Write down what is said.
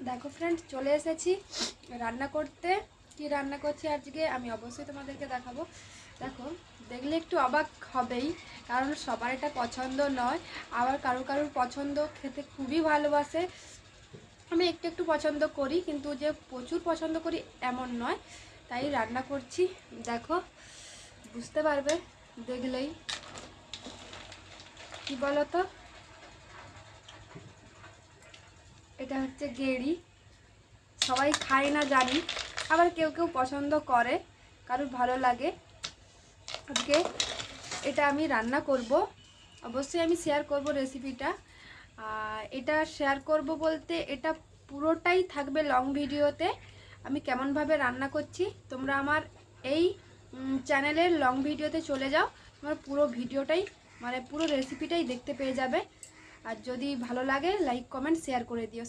দেখো ফ্রেন্ড, চলে এসেছি রান্না করতে। কি রান্না করছি আজকে আমি অবশ্যই তোমাদেরকে দেখাবো। দেখো, দেখলে একটু অবাক হবেই, কারণ সবার এটা পছন্দ নয়, আবার কারুর পছন্দ, খেতে খুবই ভালোবাসে। আমি একটু একটু পছন্দ করি, কিন্তু যে প্রচুর পছন্দ করি এমন নয়। তাই রান্না করছি, দেখো বুঝতে পারবে দেখলেই। কি বলো তো, এটা হচ্ছে গেঁড়ি। সবাই খায় না জানি, আবার কেউ কেউ পছন্দ করে, কারোর ভালো লাগে। আজকে এটা আমি রান্না করব, অবশ্যই আমি শেয়ার করব রেসিপিটা। এটা শেয়ার করব বলতে এটা পুরোটাই থাকবে লং ভিডিওতে। আমি কেমনভাবে রান্না করছি তোমরা আমার এই চ্যানেলের লং ভিডিওতে চলে যাও, তোমরা পুরো ভিডিওটাই মানে পুরো রেসিপিটাই দেখতে পেয়ে যাবে। আর যদি ভালো লাগে লাইক কমেন্ট শেয়ার করে দিও।